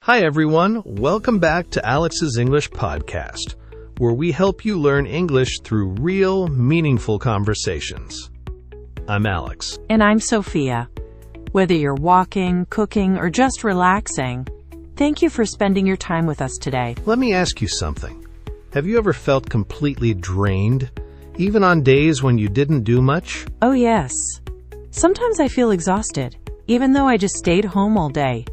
Hi everyone, welcome back to Alex's English Podcast, where we help you learn English through real, meaningful conversations. I'm Alex. And I'm Sophia. Whether you're walking, cooking, or just relaxing, thank you for spending your time with us today. Let me ask you something. Have you ever felt completely drained, even on days when you didn't do much? Oh yes. Sometimes I feel exhausted, even though I just stayed home all day.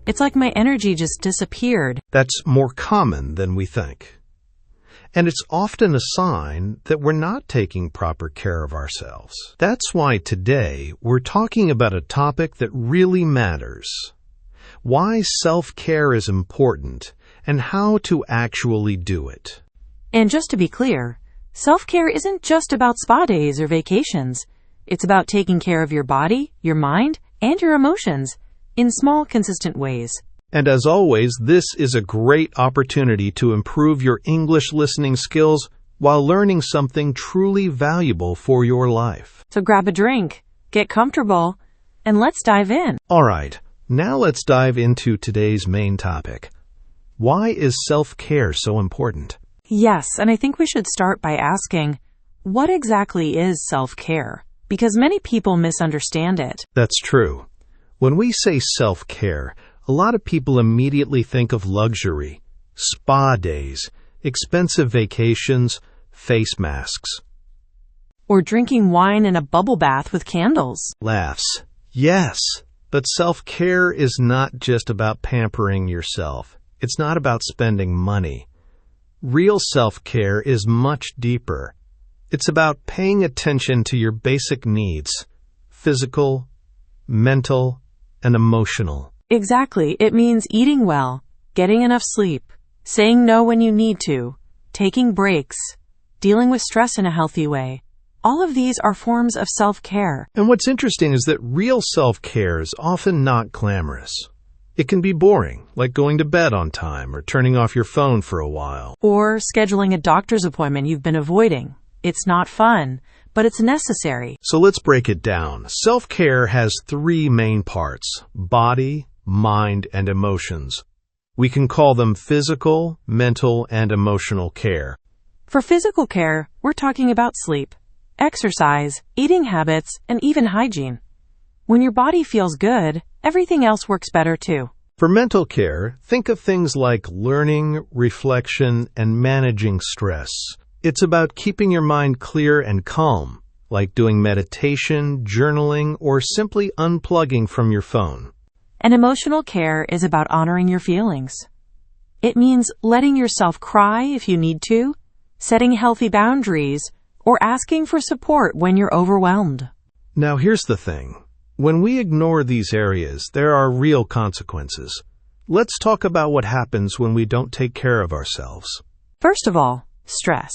It's like my energy just disappeared. That's more common than we think. And it's often a sign that we're not taking proper care of ourselves. That's why today we're talking about a topic that really matters. Why self-care is important and how to actually do it. And just to be clear, self-care isn't just about spa days or vacations. It's about taking care of your body, your mind, and your emotions in small, consistent ways. And as always, this is a great opportunity to improve your English listening skills while learning something truly valuable for your life. So grab a drink, get comfortable, and let's dive in. All right, now let's dive into today's main topic. Why is self-care so important? Yes, and I think we should start by asking, what exactly is self-care? Because many people misunderstand it. That's true. When we say self-care, a lot of people immediately think of luxury, spa days, expensive vacations, face masks. Or drinking wine in a bubble bath with candles. Laughs. Yes, but self-care is not just about pampering yourself. It's not about spending money. Real self-care is much deeper. It's about paying attention to your basic needs, physical, mental, and emotional. Exactly. It means eating well, getting enough sleep, saying no when you need to, taking breaks, dealing with stress in a healthy way. All of these are forms of self-care. And what's interesting is that real self-care is often not glamorous. It can be boring, like going to bed on time or turning off your phone for a while. Or scheduling a doctor's appointment you've been avoiding. It's not fun, but it's necessary. So let's break it down. Self-care has three main parts: body, mind, and emotions. We can call them physical, mental, and emotional care. For physical care, we're talking about sleep, exercise, eating habits, and even hygiene. When your body feels good, everything else works better too. For mental care, think of things like learning, reflection, and managing stress. It's about keeping your mind clear and calm, like doing meditation, journaling, or simply unplugging from your phone. And emotional care is about honoring your feelings. It means letting yourself cry if you need to, setting healthy boundaries, or asking for support when you're overwhelmed. Now here's the thing. When we ignore these areas, there are real consequences. Let's talk about what happens when we don't take care of ourselves. First of all, stress.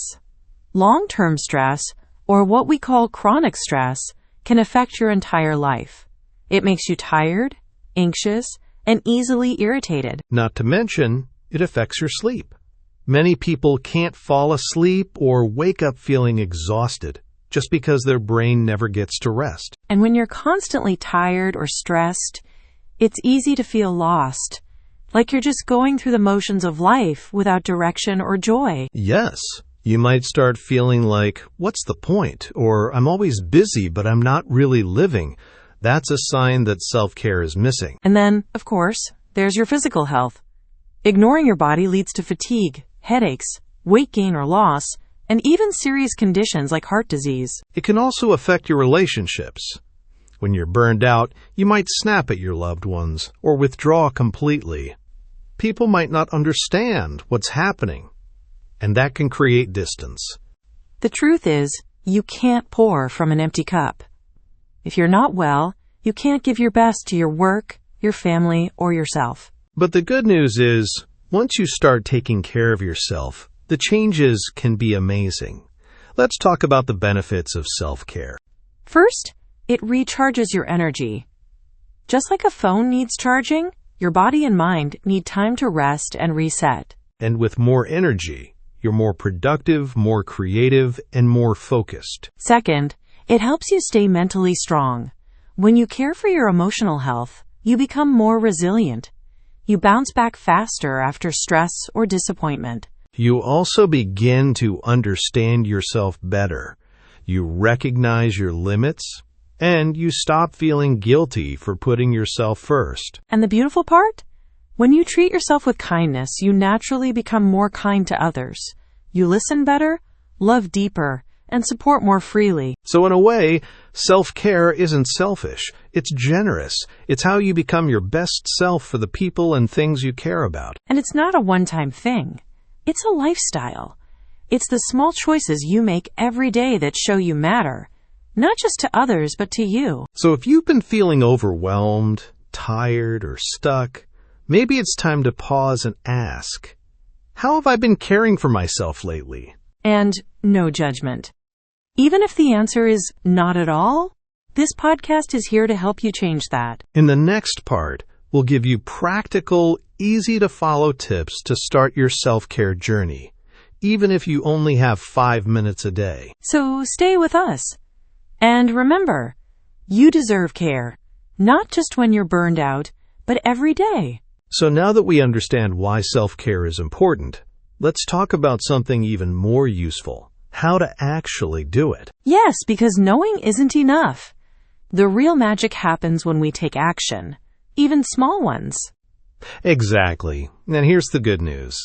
Long-term stress, or what we call chronic stress, can affect your entire life. It makes you tired, anxious, and easily irritated. Not to mention, it affects your sleep. Many people can't fall asleep or wake up feeling exhausted just because their brain never gets to rest. And when you're constantly tired or stressed, it's easy to feel lost, like you're just going through the motions of life without direction or joy. Yes, you might start feeling like, what's the point? Or I'm always busy, but I'm not really living. That's a sign that self-care is missing. And then, of course, there's your physical health. Ignoring your body leads to fatigue, headaches, weight gain or loss, and even serious conditions like heart disease. It can also affect your relationships. When you're burned out, you might snap at your loved ones or withdraw completely. People might not understand what's happening, and that can create distance. The truth is, you can't pour from an empty cup. If you're not well, you can't give your best to your work, your family, or yourself. But the good news is, once you start taking care of yourself, the changes can be amazing. Let's talk about the benefits of self-care. First, it recharges your energy. Just like a phone needs charging, your body and mind need time to rest and reset. And with more energy, you're more productive, more creative, and more focused. Second, it helps you stay mentally strong. When you care for your emotional health, you become more resilient. You bounce back faster after stress or disappointment. You also begin to understand yourself better. You recognize your limits, and you stop feeling guilty for putting yourself first. And the beautiful part? When you treat yourself with kindness, you naturally become more kind to others. You listen better, love deeper, and support more freely. So in a way, self-care isn't selfish. It's generous. It's how you become your best self for the people and things you care about. And it's not a one-time thing. It's a lifestyle. It's the small choices you make every day that show you matter, not just to others, but to you. So if you've been feeling overwhelmed, tired, or stuck, maybe it's time to pause and ask, how have I been caring for myself lately? And no judgment. Even if the answer is not at all, this podcast is here to help you change that. In the next part, we'll give you practical, easy-to-follow tips to start your self-care journey, even if you only have 5 minutes a day. So stay with us. And remember, you deserve care, not just when you're burned out, but every day. So now that we understand why self-care is important, let's talk about something even more useful. How to actually do it. Yes, because knowing isn't enough. The real magic happens when we take action, even small ones. Exactly. And here's the good news.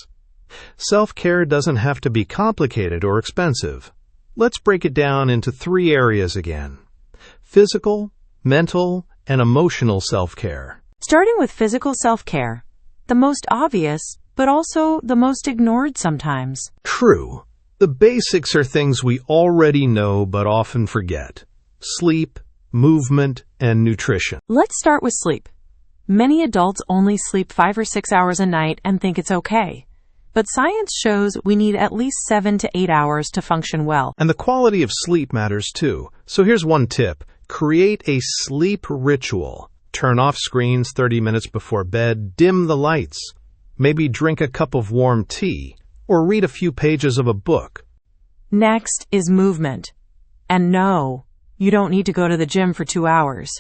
Self-care doesn't have to be complicated or expensive. Let's break it down into 3 areas again: physical, mental, and emotional self-care. Starting with physical self-care, the most obvious, but also the most ignored sometimes. True. The basics are things we already know but often forget: sleep, movement, and nutrition. Let's start with sleep. Many adults only sleep 5 or 6 hours a night and think it's okay. But science shows we need at least 7 to 8 hours to function well. And the quality of sleep matters too. So here's one tip. Create a sleep ritual. Turn off screens 30 minutes before bed, dim the lights. Maybe drink a cup of warm tea, or read a few pages of a book. Next is movement. And no, you don't need to go to the gym for 2 hours.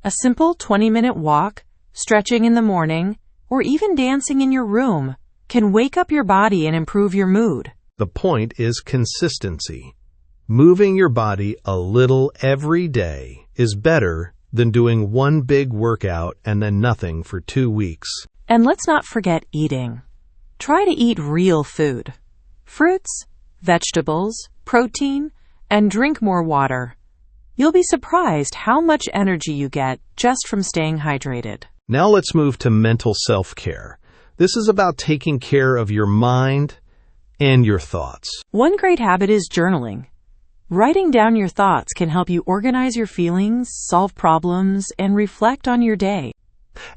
A simple 20-minute walk, stretching in the morning, or even dancing in your room can wake up your body and improve your mood. The point is consistency. Moving your body a little every day is better than doing one big workout and then nothing for 2 weeks. And let's not forget eating. Try to eat real food. Fruits, vegetables, protein, and drink more water. You'll be surprised how much energy you get just from staying hydrated. Now let's move to mental self-care. This is about taking care of your mind and your thoughts. One great habit is journaling. Writing down your thoughts can help you organize your feelings, solve problems, and reflect on your day.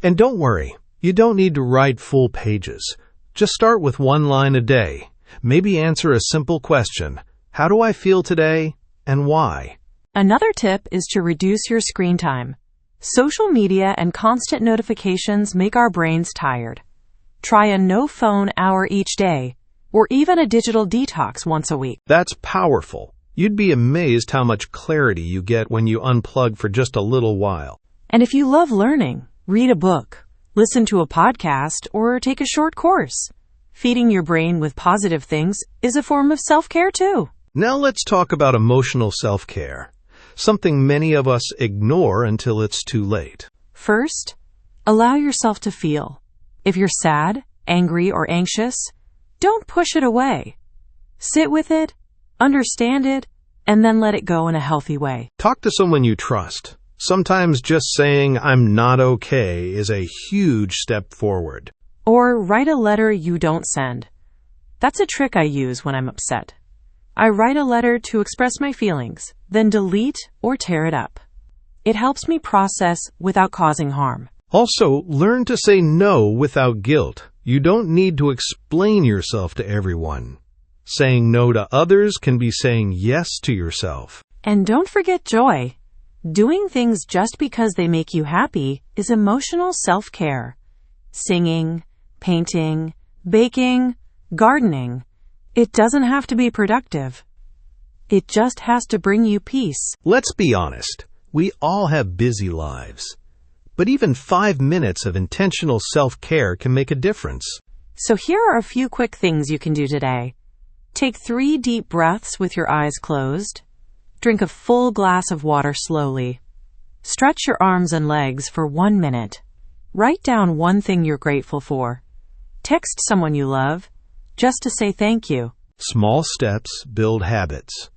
And don't worry, you don't need to write full pages. Just start with 1 line a day. Maybe answer a simple question. How do I feel today, and why? Another tip is to reduce your screen time. Social media and constant notifications make our brains tired. Try a no-phone hour each day, or even a digital detox once a week. That's powerful. You'd be amazed how much clarity you get when you unplug for just a little while. And if you love learning, read a book, listen to a podcast, or take a short course. Feeding your brain with positive things is a form of self-care too. Now let's talk about emotional self-care, something many of us ignore until it's too late. First, allow yourself to feel. If you're sad, angry, or anxious, don't push it away. Sit with it, understand it, and then let it go in a healthy way. Talk to someone you trust. Sometimes just saying, "I'm not okay," is a huge step forward. Or write a letter you don't send. That's a trick I use when I'm upset. I write a letter to express my feelings, then delete or tear it up. It helps me process without causing harm. Also, learn to say no without guilt. You don't need to explain yourself to everyone. Saying no to others can be saying yes to yourself. And don't forget joy. Doing things just because they make you happy is emotional self-care. Singing, painting, baking, gardening. It doesn't have to be productive. It just has to bring you peace. Let's be honest. We all have busy lives. But even 5 minutes of intentional self-care can make a difference. So here are a few quick things you can do today. Take 3 deep breaths with your eyes closed. Drink a full glass of water slowly. Stretch your arms and legs for 1 minute. Write down one thing you're grateful for. Text someone you love, just to say thank you. Small steps build habits,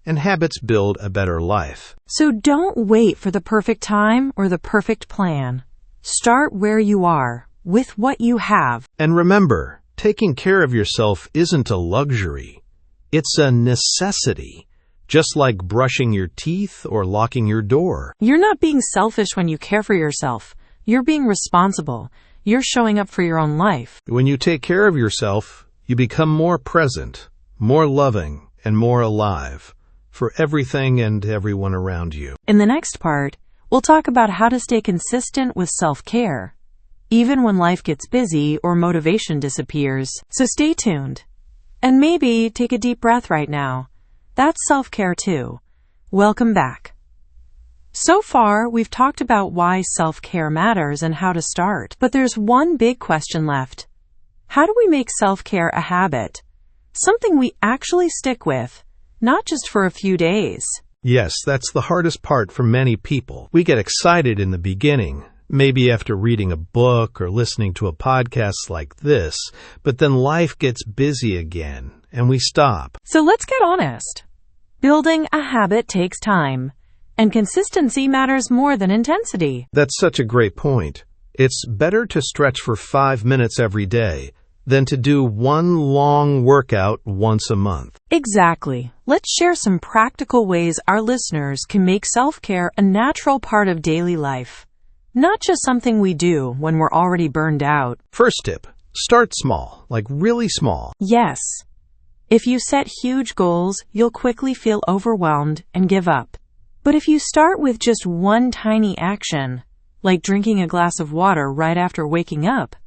and habits build a better life. So don't wait for the perfect time or the perfect plan. Start where you are, with what you have. And remember, taking care of yourself isn't a luxury. It's a necessity, just like brushing your teeth or locking your door. You're not being selfish when you care for yourself. You're being responsible. You're showing up for your own life. When you take care of yourself, you become more present, more loving, and more alive for everything and everyone around you. In the next part, we'll talk about how to stay consistent with self-care, even when life gets busy or motivation disappears. So stay tuned. And maybe take a deep breath right now. That's self-care too. Welcome back. So far, we've talked about why self-care matters and how to start. But there's one big question left. How do we make self-care a habit? Something we actually stick with, not just for a few days. Yes, that's the hardest part for many people. We get excited in the beginning, maybe after reading a book or listening to a podcast like this, but then life gets busy again, and we stop. So let's get honest. Building a habit takes time, and consistency matters more than intensity. That's such a great point. It's better to stretch for 5 minutes every day than to do one long workout once a month. Exactly. Let's share some practical ways our listeners can make self-care a natural part of daily life, not just something we do when we're already burned out. First tip, start small, like really small. Yes. If you set huge goals, you'll quickly feel overwhelmed and give up. But if you start with just one tiny action, like drinking a glass of water right after waking up,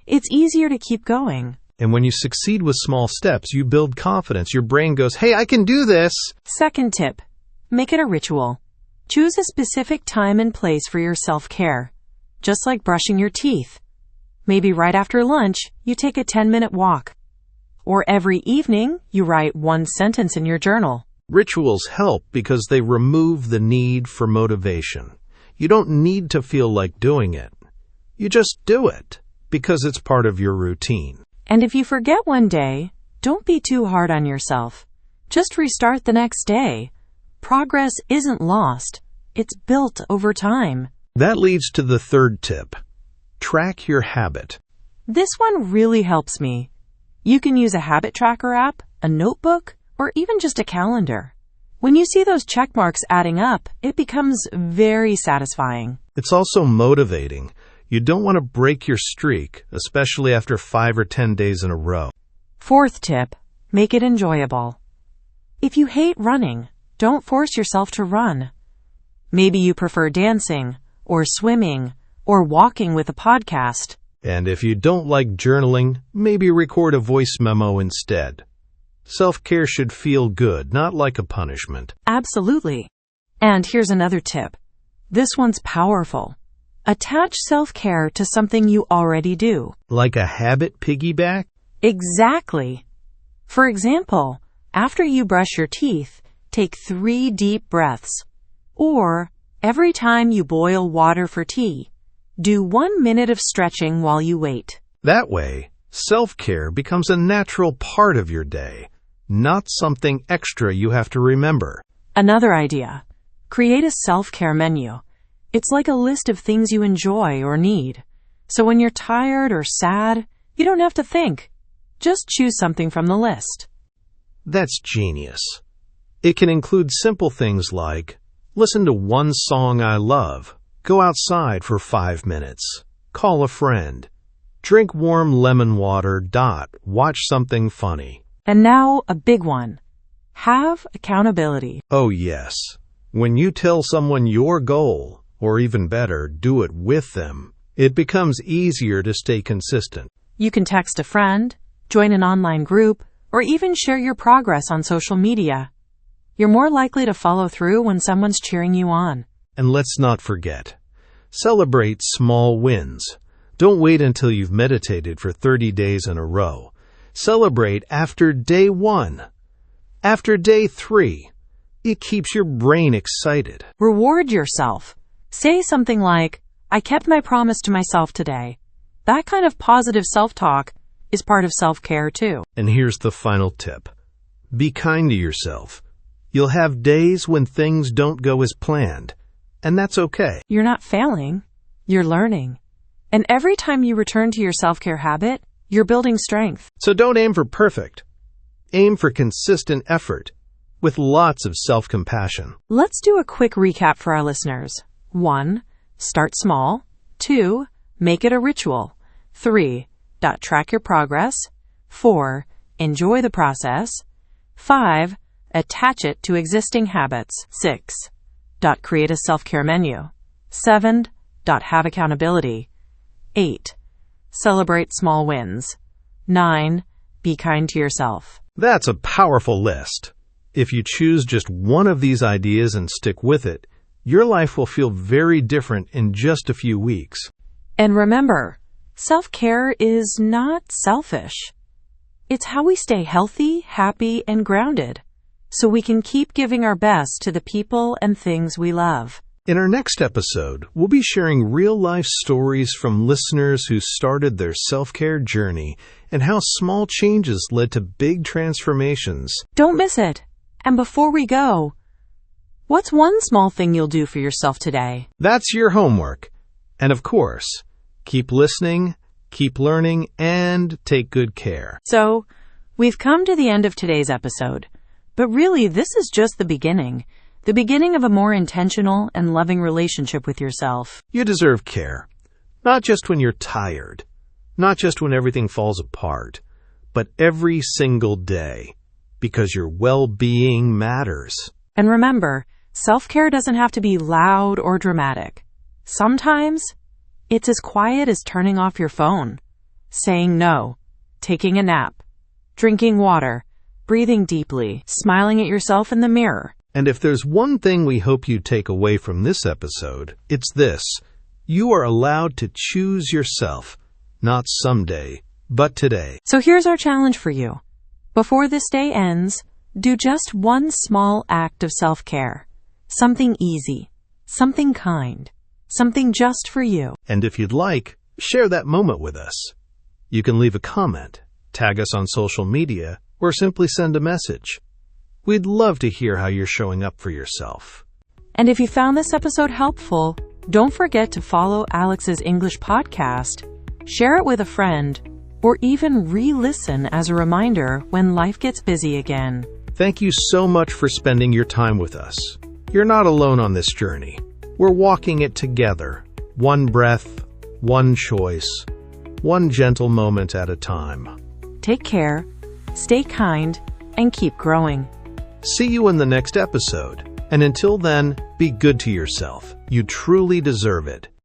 it's easier to keep going. And when you succeed with small steps, you build confidence. Your brain goes, hey, I can do this. Second tip, make it a ritual. Choose a specific time and place for your self-care, just like brushing your teeth. Maybe right after lunch, you take a 10-minute walk. Or every evening, you write one sentence in your journal. Rituals help because they remove the need for motivation. You don't need to feel like doing it. You just do it because it's part of your routine. And if you forget one day, don't be too hard on yourself. Just restart the next day. Progress isn't lost. It's built over time. That leads to the third tip. Track your habit. This one really helps me. You can use a habit tracker app, a notebook, or even just a calendar. When you see those check marks adding up, it becomes very satisfying. It's also motivating. You don't want to break your streak, especially after 5 or 10 days in a row. Fourth tip, make it enjoyable. If you hate running, don't force yourself to run. Maybe you prefer dancing, or swimming, or walking with a podcast. And if you don't like journaling, maybe record a voice memo instead. Self-care should feel good, not like a punishment. Absolutely. And here's another tip. This one's powerful. Attach self-care to something you already do. Like a habit piggyback? Exactly. For example, after you brush your teeth, take 3 deep breaths. Or, every time you boil water for tea, do 1 minute of stretching while you wait. That way, self-care becomes a natural part of your day, not something extra you have to remember. Another idea. Create a self-care menu. It's like a list of things you enjoy or need. So when you're tired or sad, you don't have to think. Just choose something from the list. That's genius. It can include simple things like, listen to one song I love, go outside for 5 minutes, call a friend, drink warm lemon water, watch something funny. And now, a big one. Have accountability. Oh yes. When you tell someone your goal, or even better, do it with them, it becomes easier to stay consistent. You can text a friend, join an online group, or even share your progress on social media. You're more likely to follow through when someone's cheering you on. And let's not forget, Celebrate small wins. Don't wait until you've meditated for 30 days in a row. Celebrate after day 1. After day 3. It keeps your brain excited. Reward yourself. Say something like, I kept my promise to myself today. That kind of positive self-talk is part of self-care too. And here's the final tip. Be kind to yourself. You'll have days when things don't go as planned, and that's okay. You're not failing. You're learning. And every time you return to your self-care habit, you're building strength. So don't aim for perfect. Aim for consistent effort with lots of self-compassion. Let's do a quick recap for our listeners. 1. Start small. 2. Make it a ritual. 3. Track your progress. 4. Enjoy the process. 5. Attach it to existing habits. 6. Create a self-care menu. 7. Have accountability. 8. Celebrate small wins. 9. Be kind to yourself. That's a powerful list. If you choose just one of these ideas and stick with it, your life will feel very different in just a few weeks. And remember, self-care is not selfish. It's how we stay healthy, happy, and grounded, so we can keep giving our best to the people and things we love. In our next episode, we'll be sharing real-life stories from listeners who started their self-care journey and how small changes led to big transformations. Don't miss it. And before we go, what's one small thing you'll do for yourself today? That's your homework. And of course, keep listening, keep learning, and take good care. So, we've come to the end of today's episode. But really, this is just the beginning of a more intentional and loving relationship with yourself. You deserve care. Not just when you're tired. Not just when everything falls apart. But every single day. Because your well-being matters. And remember, self-care doesn't have to be loud or dramatic. Sometimes, it's as quiet as turning off your phone, saying no, taking a nap, drinking water, breathing deeply, smiling at yourself in the mirror. And if there's one thing we hope you take away from this episode, it's this. You are allowed to choose yourself, not someday, but today. So here's our challenge for you. Before this day ends, do just one small act of self-care. Something easy, something kind, something just for you. And if you'd like, share that moment with us. You can leave a comment, tag us on social media, or simply send a message. We'd love to hear how you're showing up for yourself. And if you found this episode helpful, don't forget to follow Alex's English podcast, share it with a friend, or even re-listen as a reminder when life gets busy again. Thank you so much for spending your time with us. You're not alone on this journey. We're walking it together, one breath, one choice, one gentle moment at a time. Take care, stay kind, and keep growing. See you in the next episode. And until then, be good to yourself. You truly deserve it.